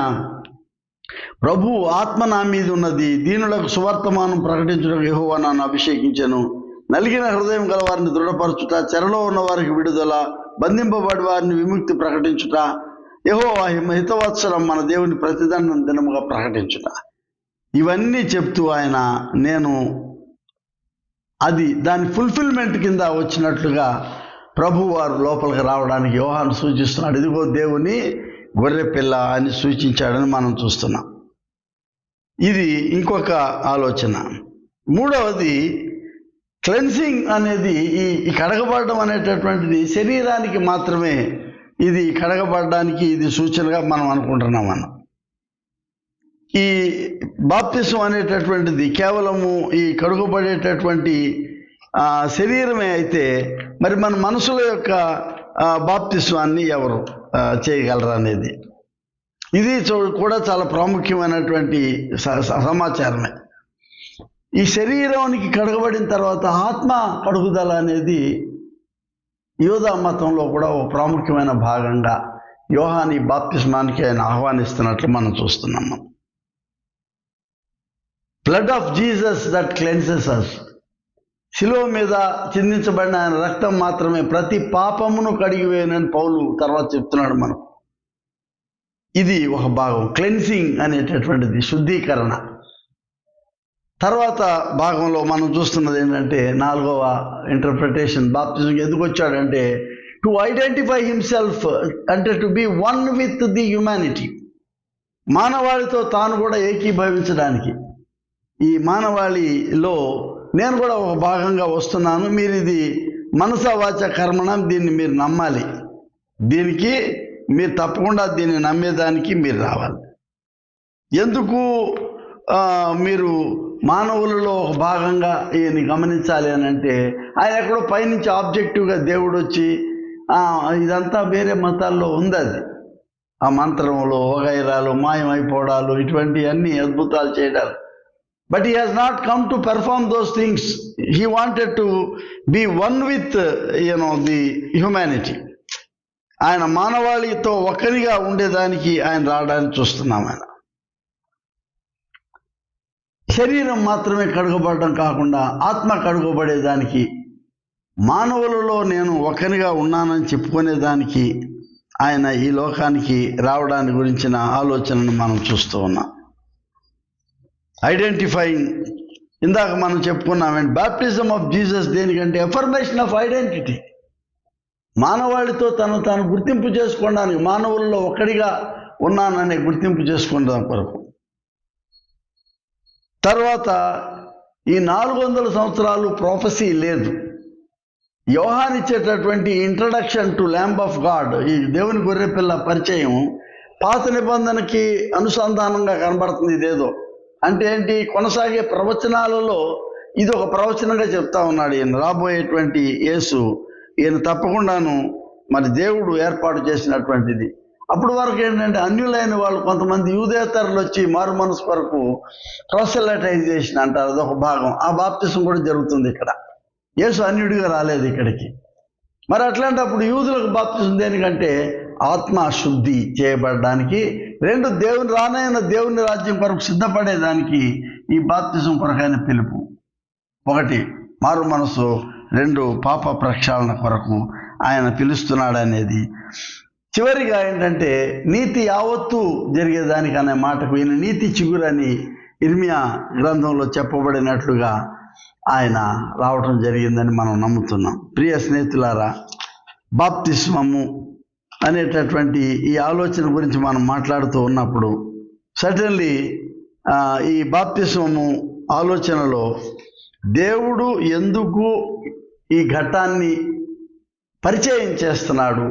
Speaker 1: ప్రభు ఆత్మ నా మీద ఉన్నది, దీనులకు సువర్తమానం ప్రకటించుటకు యెహోవా నన్ను అభిషేకించెను, నలిగిన హృదయం గల వారిని దృఢపరచుట, చెరలో ఉన్న వారికి విడుదల, బంధింపబడి వారిని విముక్తి ప్రకటించుట, యెహోవా హితవత్సరం మన దేవుని ప్రతిదండన దినముగా ప్రకటించుట. ఇవన్నీ చెప్తూ ఆయన నేను అది దాని ఫుల్ఫిల్మెంట్ కింద వచ్చినట్లుగా ప్రభు వారు లోపలికి రావడానికి యోహాను సూచిస్తున్నాడు. ఇదిగో దేవుని గొర్రె పిల్ల అని సూచించాడని మనం చూస్తున్నాం. ఇది ఇంకొక ఆలోచన. మూడవది క్లెన్సింగ్ అనేది, ఈ కడగబడడం అనేటటువంటిది శరీరానికి మాత్రమే. ఇది కడగబడడానికి ఇది సూచనగా మనం అనుకుంటున్నాం. మనం ఈ బాప్తిసం అనేటటువంటిది కేవలము ఈ కడుగబడేటటువంటి శరీరమే అయితే, మరి మన మనసుల యొక్క బాప్తిస్వాన్ని ఎవరు చేయగలరు అనేది ఇది కూడా చాలా ప్రాముఖ్యమైనటువంటి సమాచారమే. ఈ శరీరానికి కడగబడిన తర్వాత ఆత్మ కడుగుదల అనేది యూదా మతంలో కూడా ఒక ప్రాముఖ్యమైన భాగంగా యోహాని బాప్తిస్మానికి ఆయన ఆహ్వానిస్తున్నట్లు మనం చూస్తున్నాము. Blood of Jesus that cleanses us. శిలువ మీద చిందించబడిన ఆయన రక్తం మాత్రమే ప్రతి పాపమును కడిగివేయనని పౌలు తర్వాత చెప్తున్నాడు మనకు. ఇది ఒక భాగం, క్లెన్సింగ్ అనేటటువంటిది, శుద్ధీకరణ. తర్వాత భాగంలో మనం చూస్తున్నది ఏంటంటే, 4వ ఇంటర్ప్రిటేషన్, బాప్తిజం ఎందుకు వచ్చాడంటే టు ఐడెంటిఫై హిమ్సెల్ఫ్, అంటే to be one with the humanity, మానవాళితో తాను కూడా ఏకీభవించడానికి. ఈ మానవాళిలో నేను కూడా ఒక భాగంగా వస్తున్నాను, మీరు ఇది మనస వాచ కర్మణం, దీన్ని మీరు నమ్మాలి, దీనికి మీరు తప్పకుండా దీన్ని నమ్మేదానికి మీరు రావాలి. ఎందుకు మీరు మానవులలో ఒక భాగంగా ఈయన్ని గమనించాలి అని అంటే, ఆయన ఎక్కడో పైనుంచి ఆబ్జెక్టివ్గా దేవుడు వచ్చి ఇదంతా వేరే మతాల్లో ఉంది, అది ఆ మంత్రములు వగైరాలు మాయమైపోవడాలు ఇటువంటి అన్ని అద్భుతాలు చేయడాలు. But he has not come to perform those things. He wanted to be one with, the humanity. ఆయన మానవాళితో ఒక్కరిగా ఉండేదానికి ఆయన రావడానికి చూస్తున్నాం. ఆయన శరీరం మాత్రమే కడుగబడడం కాకుండా ఆత్మ కడుగబడేదానికి, మానవులలో నేను ఒక్కరిగా ఉన్నానని చెప్పుకునేదానికి ఆయన ఈ లోకానికి రావడాన్ని గురించిన ఆలోచనను మనం చూస్తూ ఉన్నాం. ఐడెంటిఫైయింగ్, ఇందాక మనం చెప్పుకున్నామండి, బాప్టిజం ఆఫ్ జీసస్ దేనికంటే ఎఫర్మేషన్ ఆఫ్ ఐడెంటిటీ, మానవాళితో తాను గుర్తింపు చేసుకోవడానికి, మానవుల్లో ఒక్కడిగా ఉన్నాననే గుర్తింపు చేసుకోవడం కొరకు. తర్వాత ఈ 400 సంవత్సరాలు ప్రొఫెసీ లేదు. యోహాను ఇచ్చేటటువంటి introduction to lamb of God, ఈ దేవుని గొర్రెపిల్ల పరిచయం పాత నిబంధనకి అనుసంధానంగా కనబడుతుంది. ఇదేదో అంటే ఏంటి, కొనసాగే ప్రవచనాలలో ఇది ఒక ప్రవచనంగా చెప్తా ఉన్నాడు. ఈయన రాబోయేటువంటి యేసు, ఈయన తప్పకుండాను మరి దేవుడు ఏర్పాటు చేసినటువంటిది. అప్పుడు వరకు ఏంటంటే అన్యులైన వాళ్ళు కొంతమంది యూదేతరులు వచ్చి మారు మనసు కొరకు ప్రోసెలటైజేషన్ అంటారు, అదొక భాగం. ఆ బాప్తిసం కూడా జరుగుతుంది ఇక్కడ. యేసు అన్యుడిగా రాలేదు ఇక్కడికి. మరి అట్లాంటప్పుడు యూదులకు బాప్తిసం దేనికంటే ఆత్మ శుద్ధి చేయబడడానికి, 2 దేవుని రానైన దేవుని రాజ్యం కొరకు సిద్ధపడేదానికి ఈ బాప్తిసం కొరకైన పిలుపు. 1 మారు మనసు, 2 పాప ప్రక్షాళన కొరకు ఆయన పిలుస్తున్నాడు అనేది. చివరిగా ఏంటంటే నీతి యావత్తు జరిగేదానికి అనే మాటకు ఈయన నీతి చిగురని ఇర్మియా గ్రంథంలో చెప్పబడినట్లుగా ఆయన రావటం జరిగిందని మనం నమ్ముతున్నాం. ప్రియ స్నేహితులారా, బాప్తిస్మము అనేటటువంటి ఈ ఆలోచన గురించి మనం మాట్లాడుతూ ఉన్నప్పుడు సడన్లీ ఈ బాప్తిస్మము ఆలోచనలో దేవుడు ఎందుకు ఈ ఘట్టాన్ని పరిచయం చేస్తున్నాడు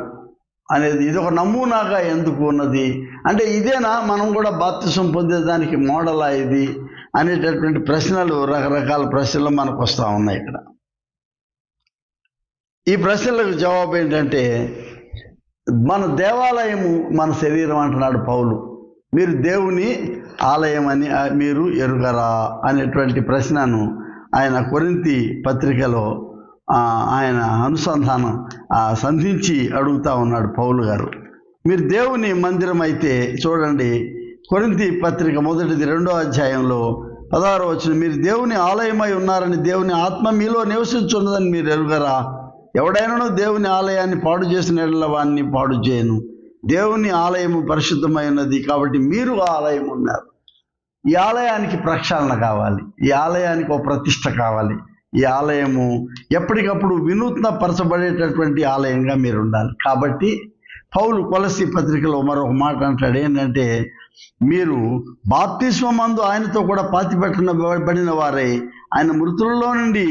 Speaker 1: అనేది, ఇది ఒక నమూనాగా ఎందుకు ఉన్నది అంటే, ఇదేనా మనం కూడా బాప్తిసం పొందేదానికి మోడలా ఇది అనేటటువంటి ప్రశ్నలు, రకరకాల ప్రశ్నలు మనకు వస్తూ ఉన్నాయి ఇక్కడ. ఈ ప్రశ్నలకు జవాబు ఏంటంటే, మన దేవాలయము మన శరీరం అంటున్నాడు పౌలు. మీరు దేవుని ఆలయం అని మీరు ఎరుగరా అనేటువంటి ప్రశ్నను ఆయన కొరింథీ పత్రికలో ఆయన అనుసంధానం సంధించి అడుగుతా ఉన్నాడు పౌలు గారు. మీరు దేవుని మందిరం అయితే చూడండి, కొరింథీ పత్రిక 2వ అధ్యాయంలో 16వ వచనం, మీరు దేవుని ఆలయమై ఉన్నారని దేవుని ఆత్మ మీలో నివసించున్నదని మీరు ఎరుగరా? ఎవడైనానో దేవుని ఆలయాన్ని పాడు చేసిన యెడల వాణ్ణి పాడు చేయను. దేవుని ఆలయము పరిశుద్ధమై ఉన్నది, కాబట్టి మీరు ఆలయం ఉన్నారు. ఈ ఆలయానికి ప్రక్షాళన కావాలి, ఈ ఆలయానికి ఒక ప్రతిష్ట కావాలి. ఈ ఆలయము ఎప్పటికప్పుడు వినూత్న పరచబడేటటువంటి ఆలయంగా మీరు ఉండాలి. కాబట్టి పౌలు కొలస్సీ పత్రికలో మరొక మాట అంటాడు, ఏంటంటే మీరు బాప్తిస్మమందు ఆయనతో కూడా పాతిపెట్టబడిన వారై ఆయన మృతులలో నుండి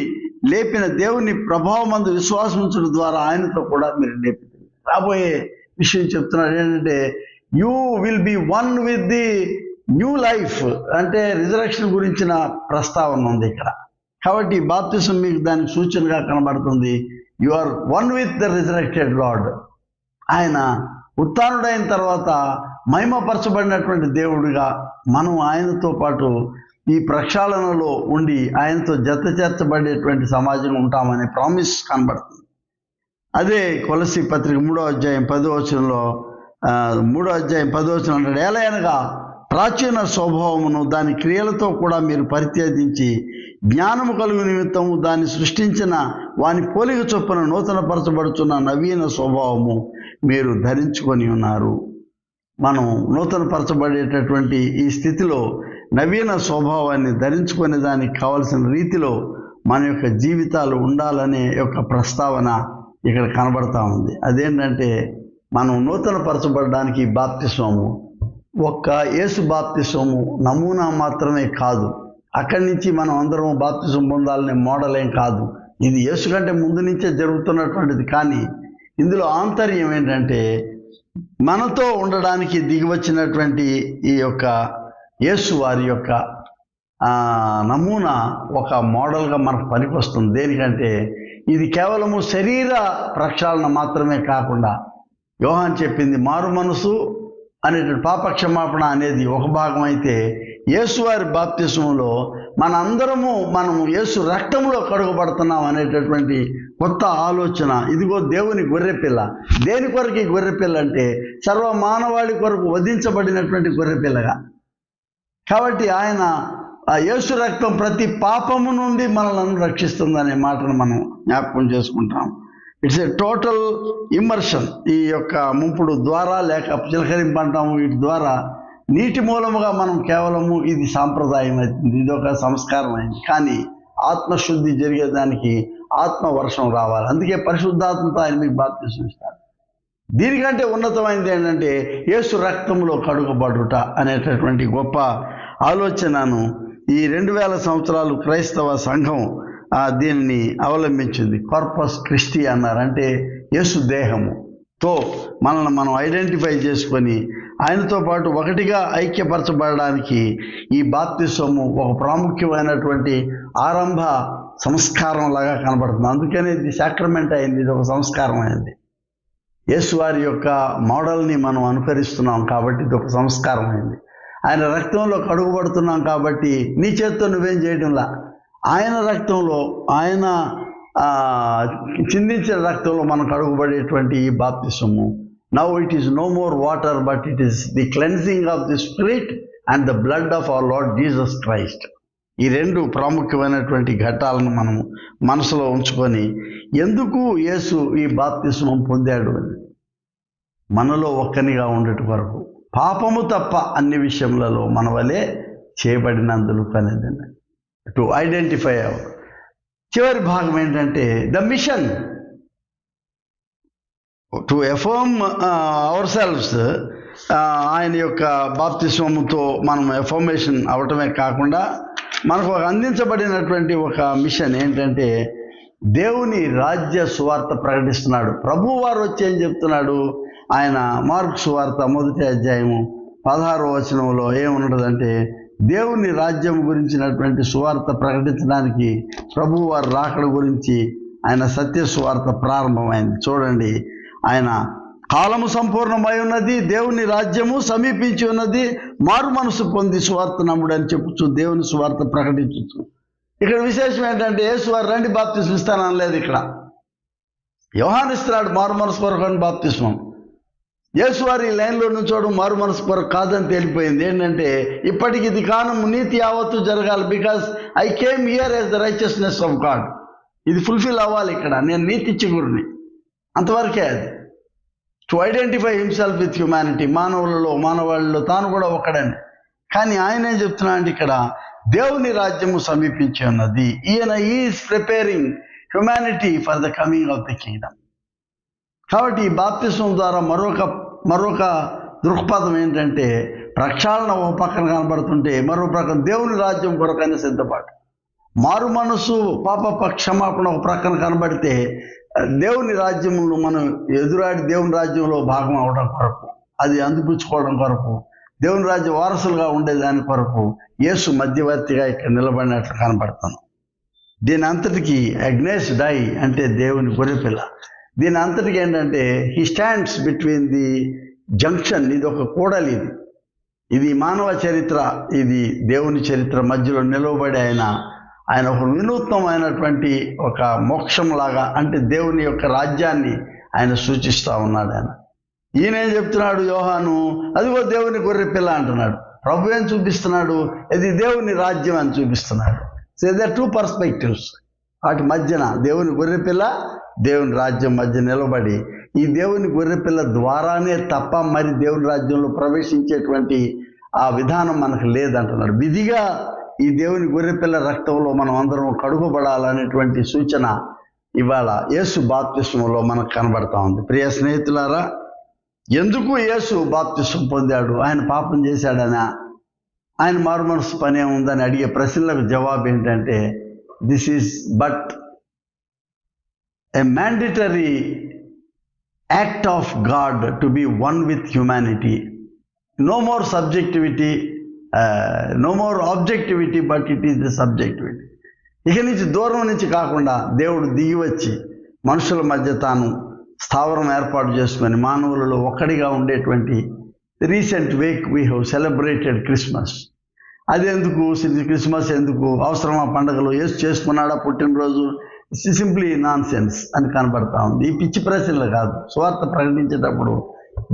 Speaker 1: లేపిన దేవుని ప్రభావమందు విశ్వాసముంచడం ద్వారా ఆయనతో కూడా మీరు లేపిన రాబోయే విషయం చెప్తున్నాడు. ఏంటంటే you will be one with the new life, అంటే రిజరక్షన్ గురించిన ప్రస్తావన ఉంది ఇక్కడ. కాబట్టి బాప్తిజం మీకు దానికి సూచనగా కనబడుతుంది. You are one with the resurrected Lord. ఆయన ఉత్థానుడైన తర్వాత మహిమపరచబడినటువంటి దేవుడిగా మనం ఆయనతో పాటు ఈ ప్రక్షాళనలో ఉండి ఆయనతో జతచేర్చబడేటువంటి సమాజం ఉంటామనే ప్రామిస్ కనబడుతుంది. అదే కొలస్సీ పత్రిక 3వ అధ్యాయం 10వ వచనంలో 3వ అధ్యాయం 10వ వచనం అంటాడు, ఏలయనగా ప్రాచీన స్వభావమును దాని క్రియలతో కూడా మీరు పరిత్యజించి జ్ఞానము కలుగు నిమిత్తము దాన్ని సృష్టించిన వాని పోలిక చొప్పున నూతనపరచబడుతున్న నవీన స్వభావము మీరు ధరించుకొని ఉన్నారు. మనం నూతనపరచబడేటటువంటి ఈ స్థితిలో నవీన స్వభావాన్ని ధరించుకునే దానికి కావలసిన రీతిలో మన యొక్క జీవితాలు ఉండాలనే యొక్క ప్రస్తావన ఇక్కడ కనబడతా ఉంది. అదేంటంటే మనం నూతనపరచబడడానికి బాప్తిస్మము ఒక్క యేసు బాప్తిస్మము నమూనా మాత్రమే కాదు. అక్కడి నుంచి మనం అందరం బాప్తిజం పొందాలనే మోడల్ ఏం కాదు. ఇది యేసు కంటే ముందు నుంచే జరుగుతున్నటువంటిది. కానీ ఇందులో ఆంతర్యం ఏంటంటే మనతో ఉండడానికి దిగివచ్చినటువంటి ఈ యొక్క యేసు వారి యొక్క నమూనా ఒక మోడల్గా మనకు పనికొస్తుంది. దేనికంటే ఇది కేవలము శరీర ప్రక్షాళన మాత్రమే కాకుండా, యోహాన్ చెప్పింది మారు మనసు అనేటువంటి పాపక్షమాపణ అనేది ఒక భాగం అయితే, యేసువారి బాప్తిస్మంలో మనము యేసు రక్తంలో కడుగబడుతున్నాం అనేటటువంటి కొత్త ఆలోచన. ఇదిగో దేవుని గొర్రెపిల్ల. దేని కొరకు ఈ గొర్రెపిల్ల అంటే సర్వ మానవాళి కొరకు వధించబడినటువంటి గొర్రెపిల్లగా. కాబట్టి ఆయన యేసు రక్తం ప్రతి పాపము నుండి మనల్ని రక్షిస్తుందనే మాటను మనం జ్ఞాపకం చేసుకుంటాం. It's a total immersion. ఈ యొక్క ముంపుడు ద్వారా లేక చిలకరింపు అంటాము, వీటి ద్వారా నీటి మూలముగా మనం కేవలము ఇది సాంప్రదాయం అవుతుంది, ఇది ఒక సంస్కారం అయింది. కానీ ఆత్మశుద్ధి జరిగేదానికి ఆత్మవర్షం రావాలి. అందుకే పరిశుద్ధాత్మతో ఆయన మీకు బాప్తిసం ఇస్తాడు. దీనికంటే ఉన్నతమైనది ఏంటంటే యేసు రక్తంలో కడుగబడుట అనేటటువంటి గొప్ప ఆలోచనను ఈ 2000 సంవత్సరాలు క్రైస్తవ సంఘం దీనిని అవలంబించింది. కార్పస్ క్రిస్టి అన్నారు. అంటే యేసు దేహముతో మనల్ని మనం ఐడెంటిఫై చేసుకొని ఆయనతో పాటు ఒకటిగా ఐక్యపరచబడడానికి ఈ బాప్తిస్మము ఒక ప్రాముఖ్యమైనటువంటి ఆరంభ సంస్కారం లాగా కనబడుతుంది. అందుకనే ఇది సాక్రమెంట్ అయింది, ఇది ఒక సంస్కారం అయింది. యేసు వారి యొక్క మోడల్ని మనం అనుకరిస్తున్నాం కాబట్టి ఇది ఒక సంస్కారం అయింది. ఆయన రక్తంలో కడుగుబడుతున్నాం కాబట్టి నీ చేత్తో నువ్వేం చేయడంలా, ఆయన రక్తంలో, ఆయన చిందించిన రక్తంలో మనం కడుగుబడేటువంటి ఈ బాప్తిస్మము. Now it is no more water, but it is the cleansing of the spirit and the blood of our Lord Jesus Christ. ఈ రెండు ప్రాముఖ్యమైనటువంటి ఘట్టాలను మనం మనసులో ఉంచుకొని, ఎందుకు యేసు ఈ బాప్తిస్మం పొందాడు అని, మనలో ఒక్కనిగా ఉండేటి వరకు పాపము తప్ప అన్ని విషయములలో మన వలె చేయబడినందుకు అనేదండి. To identify our. చివరి భాగం ఏంటంటే the mission to affirm ourselves. ఆయన యొక్క బాప్తిస్మముతో మనం ఎఫర్మేషన్ అవటమే కాకుండా మనకు అందించబడినటువంటి ఒక మిషన్ ఏంటంటే దేవుని రాజ్య సువార్త ప్రకటిస్తున్నాడు. ప్రభువు వారు వచ్చి ఏం చెప్తున్నాడు? ఆయన మార్కు సువార్త 1వ అధ్యాయము 16వ వచనంలో ఏమున్నదంటే దేవుని రాజ్యం గురించినటువంటి సువార్త ప్రకటించడానికి ప్రభువు వారి రాకడ గురించి ఆయన సత్య సువార్త ప్రారంభమైంది. చూడండి, ఆయన కాలము సంపూర్ణమై ఉన్నది, దేవుని రాజ్యము సమీపించి ఉన్నది, మారు మనసు పొంది సువార్త నమ్ముడు అని చెప్పుచు దేవుని సువార్త ప్రకటించు. ఇక్కడ విశేషం ఏంటంటే యేసు వారు రండి బాప్తిస్మం ఇస్తాననలేదు. ఇక్కడ యోహాను ఇస్తున్నాడు మారు మనసు కొరకు అని బాప్తిస్మం. యేసు వారి లైన్లో నుంచోడు మారు మనసు కొరకు కాదని తేలిపోయింది. ఏంటంటే ఇప్పటికి ఇది కాలం నీతి యావత్తు జరగాలి. Because I came here as the righteousness of God. ఇది ఫుల్ఫిల్ అవ్వాలి. ఇక్కడ నేను నీతి చిగురిని, అంతవరకే అది. To identify himself with humanity, మానవాళ్ళలో తాను కూడా ఒకడని. కానీ ఆయన ఏం చెప్తున్నా అంటే ఇక్కడ దేవుని రాజ్యము సమీపించి ఉన్నది. ఈయన is preparing humanity for the coming of the Kingdom. కాబట్టి ఈ బాప్తిస్మం ద్వారా మరొక దృక్పథం ఏంటంటే ప్రక్షాళన ఒక పక్కన కనబడుతుంటే మరో ప్రక్కన దేవుని రాజ్యం కొరకైనా సిద్ధపాటు. మారు మనసు పాప క్షమాపణ ఒక ప్రక్కన కనబడితే దేవుని రాజ్యమును మనం ఎదురాడి దేవుని రాజ్యంలో భాగం అవడం కొరకు, అది అందిపుచ్చుకోవడం కొరకు, దేవుని రాజ్య వారసులుగా ఉండేదాని కొరకు యేసు మధ్యవర్తిగా ఇక్కడ నిలబడినట్లు కనబడతాను. దీని అంతటికి అగ్నేస్ డై అంటే దేవుని గొర్రెపిల్ల. దీని అంతటికి ఏంటంటే he stands between the junction. ఇది ఒక కూడలి. ఇది మానవ చరిత్ర, ఇది దేవుని చరిత్ర మధ్యలో నిలవబడి ఆయన ఒక వినూత్నమైనటువంటి ఒక మోక్షంలాగా, అంటే దేవుని యొక్క రాజ్యాన్ని ఆయన సూచిస్తూ ఉన్నాడు. ఈయన ఏం చెప్తున్నాడు యోహాను, అదిగో దేవుని గొర్రె పిల్ల అంటున్నాడు. ప్రభు ఏం చూపిస్తున్నాడు, ఇది దేవుని రాజ్యం అని చూపిస్తున్నాడు. So they are two perspectives. వాటి మధ్యన దేవుని గొర్రె పిల్ల, దేవుని రాజ్యం మధ్య నిలబడి ఈ దేవుని గొర్రెపిల్ల ద్వారానే తప్ప మరి దేవుని రాజ్యంలో ప్రవేశించేటువంటి ఆ విధానం మనకు లేదంటున్నాడు. విధిగా ఈ దేవుని గొర్రెపిల్ల రక్తంలో మనం అందరం కడుగుబడాలనేటువంటి సూచన ఇవాళ యేసు బాప్తిస్మంలో మనకు కనబడతా ఉంది. ప్రియ స్నేహితులారా, ఎందుకు యేసు బాప్తిస్మం పొందాడు? ఆయన పాపం చేశాడనా, ఆయన మారు మనసు పని ఉందని అడిగే ప్రశ్నలకు జవాబు ఏంటంటే this is but a mandatory act of God to be one with humanity. No more subjectivity, no more objectivity, but it is the subjectivity. ఇక నుంచి దూరం నుంచి కాకుండా దేవుడు దిగి వచ్చి మనుషుల మధ్య తాను స్థావరం ఏర్పాటు చేసుకొని మానవులలో ఒక్కడిగా ఉండేటువంటి recent week we have celebrated Christmas. అది ఎందుకు, క్రిస్మస్ ఎందుకు అవసరమా, పండుగలు యేసు చేసుకున్నాడా పుట్టినరోజు, సింప్లీ నాన్ సెన్స్ అని కనబడతా ఉంది. ఈ పిచ్చి ప్రశ్నలు కాదు. సువార్త ప్రకటించేటప్పుడు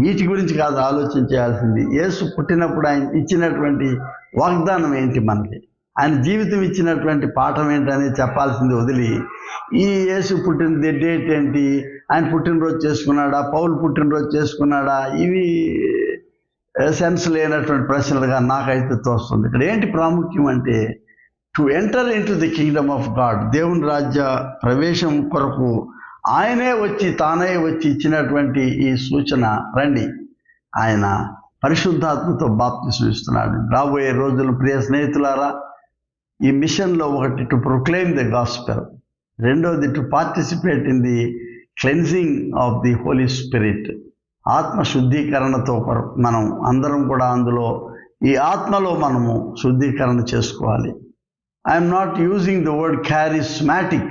Speaker 1: వీటి గురించి కాదు ఆలోచన చేయాల్సింది. యేసు పుట్టినప్పుడు ఆయన ఇచ్చినటువంటి వాగ్దానం ఏంటి, మనకి ఆయన జీవితం ఇచ్చినటువంటి పాఠం ఏంటని చెప్పాల్సింది వదిలి ఈ యేసు పుట్టిన డేట్ ఏంటి, ఆయన పుట్టినరోజు చేసుకున్నాడా, పౌలు పుట్టినరోజు చేసుకున్నాడా, ఇవి సెన్స్ లేనటువంటి ప్రశ్నలుగా నాకైతే తోస్తుంది. ఇక్కడ ఏంటి ప్రాముఖ్యం అంటే to enter in to the Kingdom of God, దేవుని రాజ్య ప్రవేశం కొరకు తానే వచ్చి ఇచ్చినటువంటి ఈ సూచన. రండి, ఆయన పరిశుద్ధాత్మతో బాప్తిస్మం ఇస్తున్నాడు. రాబోయే రోజులు ప్రియ స్నేహితులారా, ఈ మిషన్లో ఒకటి టు ప్రొక్లెయిమ్ ది గాస్పెల్, రెండోది to participate in the cleansing of the Holy Spirit. ఆత్మ శుద్ధీకరణతో మనం అందరం కూడా అందులో ఈ ఆత్మలో మనము శుద్ధీకరణ చేసుకోవాలి. I'm not using the word charismatic,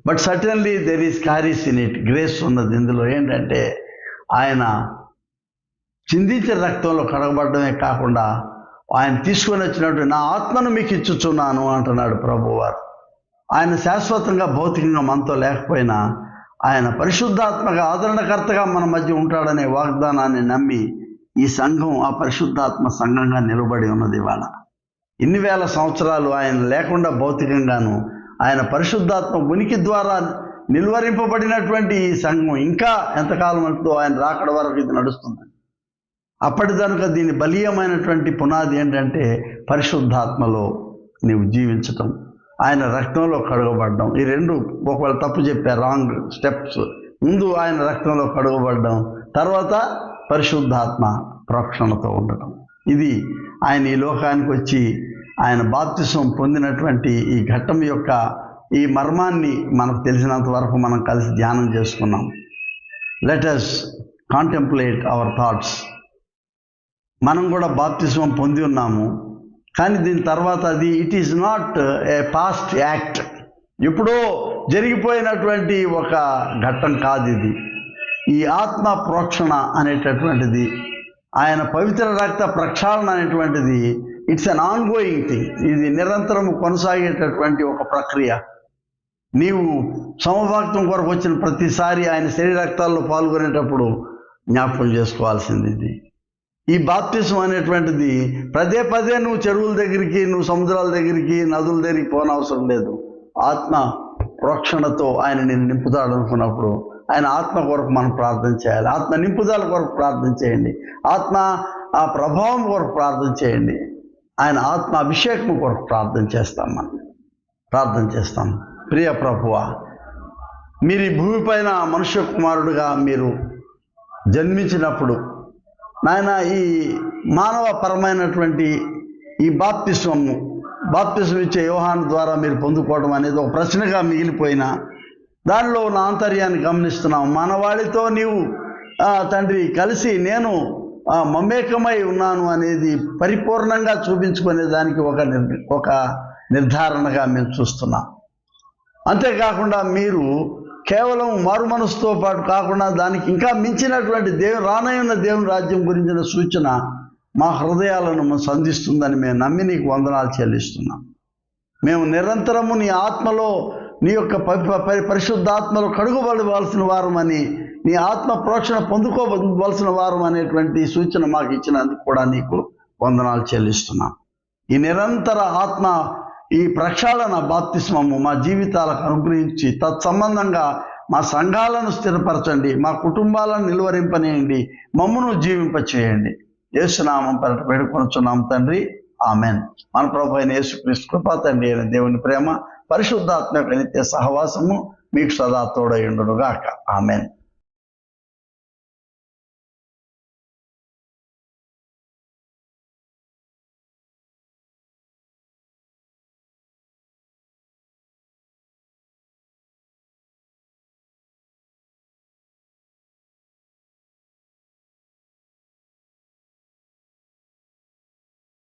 Speaker 1: but certainly there is charis in it. Grace ఉన్నది ఇందులో. ఏంటంటే ఆయన చిందించిన రక్తంలో కడగబడమే కాకుండా ఆయన తీసుకొని వచ్చినట్టు నా ఆత్మను మీకు ఇచ్చుచున్నాను అంటున్నాడు ప్రభువారు. ఆయన శాశ్వతంగా భౌతికంగా మనతో లేకపోయినా ఆయన పరిశుద్ధాత్మగా ఆదరణకర్తగా మన మధ్య ఉంటాడనే వాగ్దానాన్ని నమ్మి ఈ సంఘం ఆ పరిశుద్ధాత్మ సంఘంగా నిలబడి ఉన్నది. ఇవాళ ఇన్ని వేల సంవత్సరాలు ఆయన లేకుండా భౌతికంగాను ఆయన పరిశుద్ధాత్మ ఉనికి ద్వారా నిలువరింపబడినటువంటి ఈ సంఘం ఇంకా ఎంతకాలం అంటూ ఆయన రాకడ వరకు ఇది నడుస్తుంది. అప్పటిదనుక దీని బలీయమైనటువంటి పునాది ఏంటంటే పరిశుద్ధాత్మలో నీవు జీవించటం, ఆయన రక్తంలో కడుగబడడం. ఈ రెండు ఒకవేళ తప్పు చెప్పారు, రాంగ్ స్టెప్స్. ముందు ఆయన రక్తంలో కడుగబడడం, తర్వాత పరిశుద్ధాత్మ ప్రోక్షణతో ఉండటం. ఇది ఆయన ఈ లోకానికి వచ్చి ఆయన బాప్తిసం పొందినటువంటి ఈ ఘట్టం యొక్క ఈ మర్మాన్ని మనకు తెలిసినంత వరకు మనం కలిసి ధ్యానం చేసుకున్నాం. Let us contemplate our thoughts. మనం కూడా బాప్తిసం పొంది ఉన్నాము, కానీ దీని తర్వాత అది it is not a past act, ఎప్పుడో జరిగిపోయినటువంటి ఒక ఘట్టం కాదు ఇది. ఈ ఆత్మ ప్రోక్షణ అనేటటువంటిది, ఆయన పవిత్ర రక్త ప్రక్షాళన అనేటువంటిది it's an on going thing. ఇది నిరంతరం కొనసాగేటటువంటి ఒక ప్రక్రియ. నీవు సమభాక్తం కొరకు వచ్చిన ప్రతిసారి ఆయన శరీర రక్తాల్లో పాల్గొనేటప్పుడు జ్ఞాపకం చేసుకోవాల్సింది ఇది. ఈ బాప్తిసం అనేటువంటిది పదే పదే నువ్వు చెరువుల దగ్గరికి, నువ్వు సముద్రాల దగ్గరికి, నదుల దగ్గరికి పోనవసరం లేదు. ఆత్మ ప్రోక్షణతో ఆయన నేను నింపుతాడు అనుకున్నప్పుడు ఆయన ఆత్మ కొరకు మనం ప్రార్థన చేయాలి. ఆత్మ నింపుదల కొరకు ప్రార్థన చేయండి. ఆత్మ ఆ ప్రభావం కొరకు ప్రార్థన చేయండి. ఆయన ఆత్మ అభిషేకం కొరకు ప్రార్థన చేస్తాం. మనం ప్రార్థన చేస్తాం. ప్రియ ప్రభువా, మీరు ఈ భూమిపైన మనుష్య కుమారుడుగా మీరు జన్మించినప్పుడు నాయన ఈ మానవ పరమైనటువంటి ఈ బాప్తిసం ఇచ్చే యోహాను ద్వారా మీరు పొందుకోవడం అనేది ఒక ప్రశ్నగా మిగిలిపోయినా దానిలో ఉన్న ఆంతర్యాన్ని గమనిస్తున్నాం. మానవాళితో నీవు తండ్రి కలిసి నేను మమేకమై ఉన్నాను అనేది పరిపూర్ణంగా చూపించుకునే దానికి ఒక నిర్ధారణగా మేము చూస్తున్నాం. అంతేకాకుండా మీరు కేవలం మారు మనసుతో పాటు కాకుండా దానికి ఇంకా మించినటువంటి రానయ్యున్న దేవుని రాజ్యం గురించిన సూచన మా హృదయాలను సంధిస్తుందని మేము నమ్మి నీకు వందనాలు చెల్లిస్తున్నాం. మేము నిరంతరము నీ ఆత్మలో, నీ యొక్క పరిశుద్ధాత్మలో కడుగుబడవలసిన వారమని, నీ ఆత్మ ప్రోక్షణ పొందుకోవలసిన వారం అనేటువంటి సూచన మాకు ఇచ్చినందుకు కూడా నీకు వందనాలు చెల్లిస్తున్నాం. ఈ నిరంతర ఆత్మ ఈ ప్రక్షాళన బాప్తిస్మము మా జీవితాలకు అనుగ్రహించి తత్సంబంధంగా మా సంఘాలను స్థిరపరచండి, మా కుటుంబాలను నిలువరింపనేయండి, మమ్మను జీవింపచేయండి. యేసునామం పేరట వేడుకొనుచున్నాం తండ్రి, ఆమెన్. మన ప్రభు అయిన యేసుక్రీస్తు కృప, తండ్రి అయిన దేవుని ప్రేమ, పరిశుద్ధాత్మ యొక్క నిత్య సహవాసము మీకు సదా తోడై ఉండును గాక. ఆమెన్.